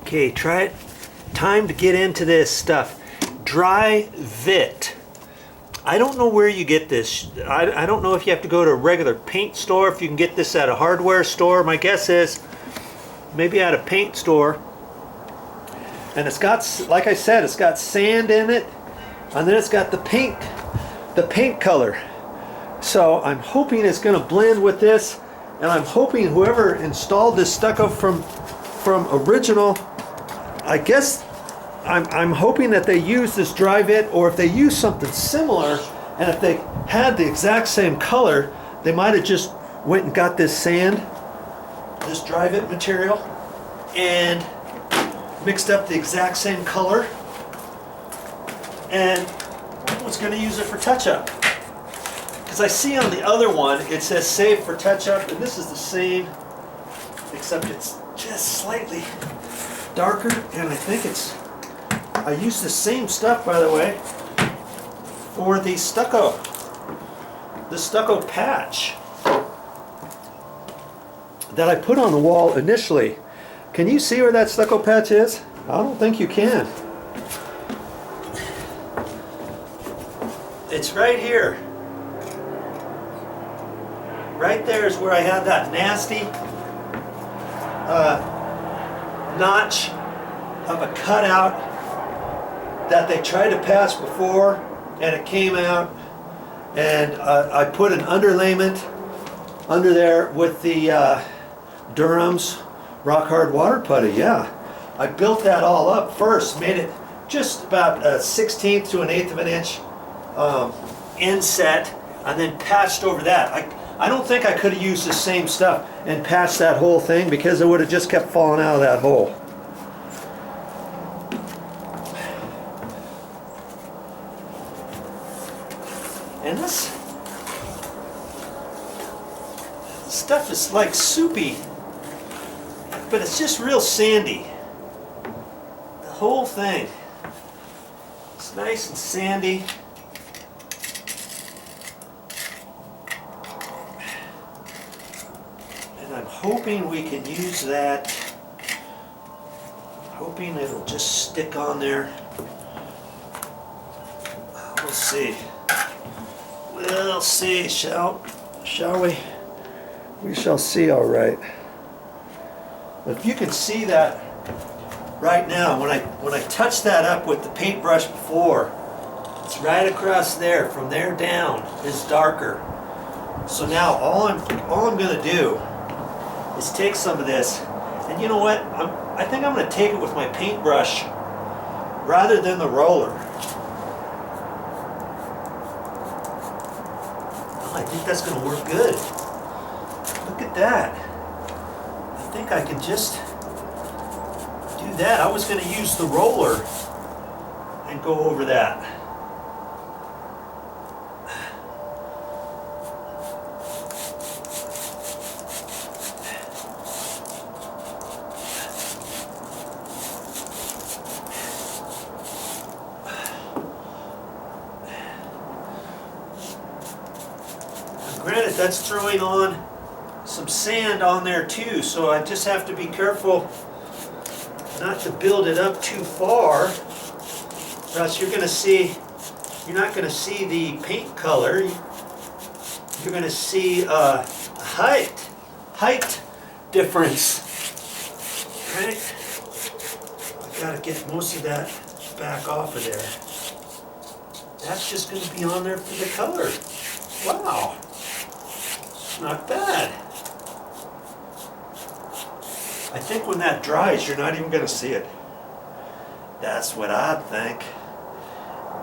Okay, try it. Time to get into this stuff. Dry Vit. I don't know where you get this. I don't know if you have to go to a regular paint store, if you can get this at a hardware store. My guess is maybe at a paint store. And it's got, like I said, it's got sand in it, and then it's got the paint color. So I'm hoping it's going to blend with this, and I'm hoping whoever installed this stucco from original, I guess I'm hoping that they use this Dry Vit, or if they use something similar, and if they had the exact same color, they might have just went and got this sand, this Dry Vit material, and mixed up the exact same color, and was going to use it for touch-up. Because I see on the other one it says save for touch-up, and this is the same, except it's just slightly darker, and I think I used the same stuff, by the way, for the stucco patch that I put on the wall initially. Can you see where that stucco patch is? I don't think you can. It's right here. Right there is where I had that nasty notch of a cutout that they tried to patch before, and it came out, and I put an underlayment under there with the Durham's rock hard water putty. Yeah, I built that all up first, made it just about a 1/16 to an 1/8 of an inch inset, and then patched over that. I don't think I could have used the same stuff and patched that whole thing, because it would have just kept falling out of that hole. And this stuff is like soupy, but it's just real sandy. The whole thing. It's nice and sandy. And I'm hoping we can use that. I'm hoping it'll just stick on there. We'll see. We'll see, shall we? We shall see, all right. But if you can see that right now, when I touched that up with the paintbrush before, it's right across there. From there down is darker. So now all I'm going to do is take some of this, and you know what? I think I'm going to take it with my paintbrush rather than the roller. I think that's going to work good. Look at that. I think I can just do that. I was going to use the roller and go over that. Granted, that's throwing on some sand on there too, so I just have to be careful not to build it up too far, or else you're not going to see the paint color. You're going to see height difference. Right? I've got to get most of that back off of there. That's just going to be on there for the color. Wow. Not bad. I think when that dries, you're not even going to see it. That's what I think.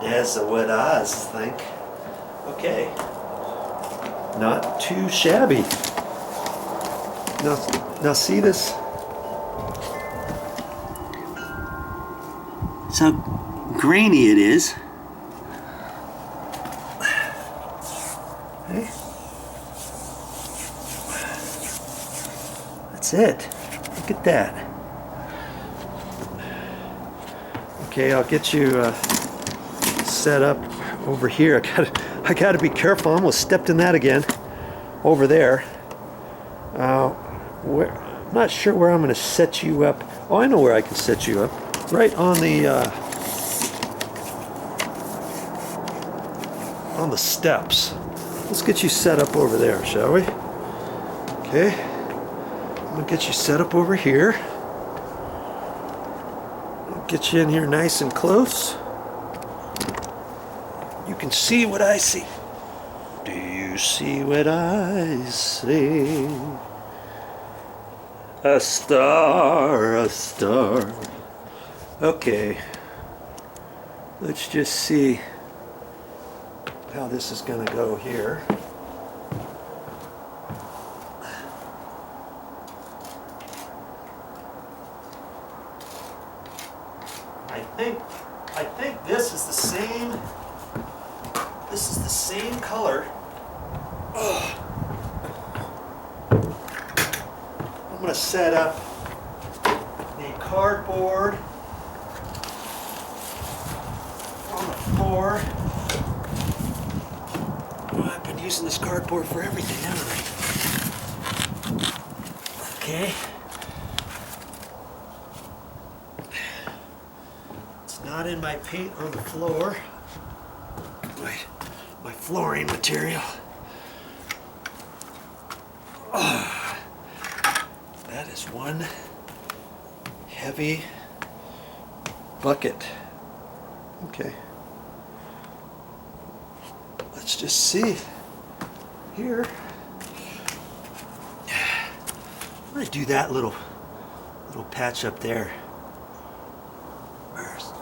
That's what I think. Okay. Not too shabby. Now see this? That's how grainy it is. Okay. That's it. Look at that. Okay, I'll get you set up over here. I gotta be careful. I almost stepped in that again. Over there. I'm not sure where I'm going to set you up. Oh, I know where I can set you up. Right on the steps. Let's get you set up over there, shall we? Okay. I'm going to get you set up over here. I'll get you in here nice and close. You can see what I see. Do you see what I see? A star, a star. Okay. Let's just see how this is going to go here. I think this is the same. This is the same color. I'm going to set up the cardboard on the floor. Oh, I've been using this cardboard for everything, haven't I? Okay. It's not in my paint on the floor. My flooring material. Oh, that is one heavy bucket. Okay. Let's just see here. I'm going to do that little patch up there first.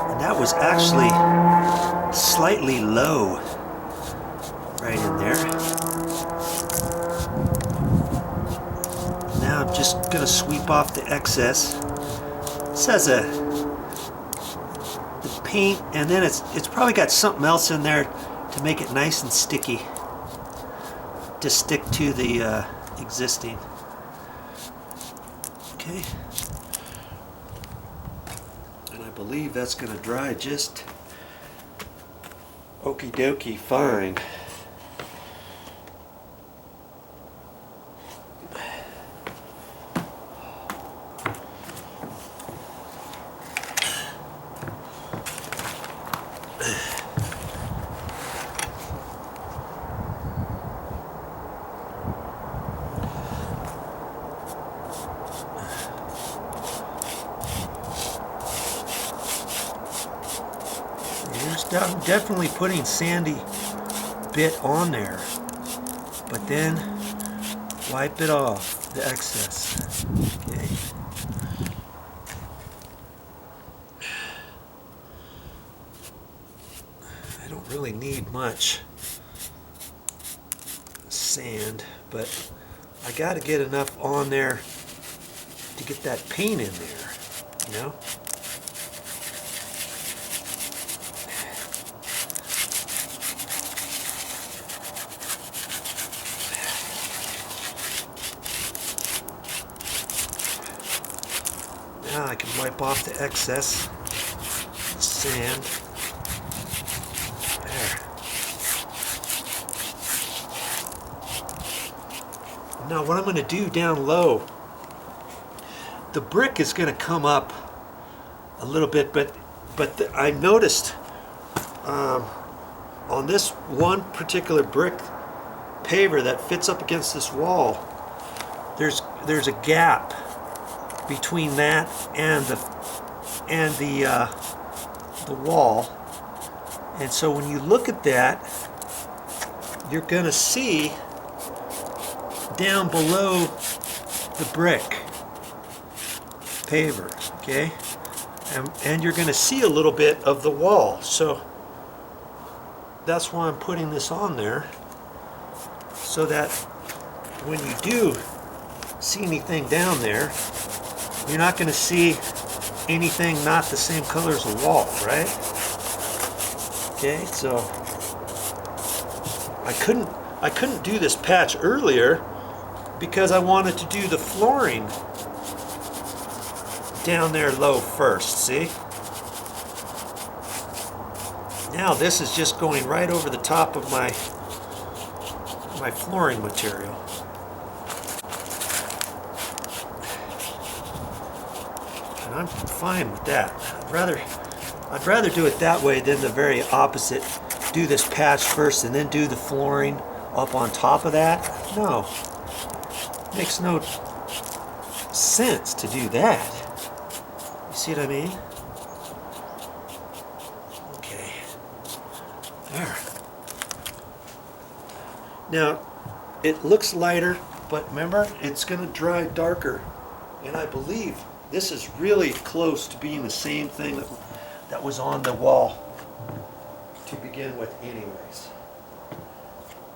And that was actually slightly low right in there. Now I'm just going to sweep off the excess. This has the paint, and then it's probably got something else in there to make it nice and sticky to stick to the existing. Okay. And I believe that's going to dry just okie dokie fine. I'm definitely putting sandy bit on there, but then wipe it off, the excess. Okay. I don't really need much sand, but I got to get enough on there to get that paint in there, you know? Now I can wipe off the excess sand. There. Now what I'm going to do down low, the brick is going to come up a little bit, but I noticed on this one particular brick paver that fits up against this wall, there's a gap between that and the wall, and so when you look at that, you're gonna see down below the brick paver, okay, and you're gonna see a little bit of the wall. So that's why I'm putting this on there, so that when you do see anything down there, you're not going to see anything not the same color as the wall, right? Okay, so I couldn't do this patch earlier because I wanted to do the flooring down there low first, see? Now this is just going right over the top of my flooring material. And I'm fine with that. I'd rather do it that way than the very opposite. Do this patch first and then do the flooring up on top of that. No. Makes no sense to do that. You see what I mean? Okay. There. Now, it looks lighter, but remember, it's going to dry darker. And I believe this is really close to being the same thing that was on the wall to begin with anyways.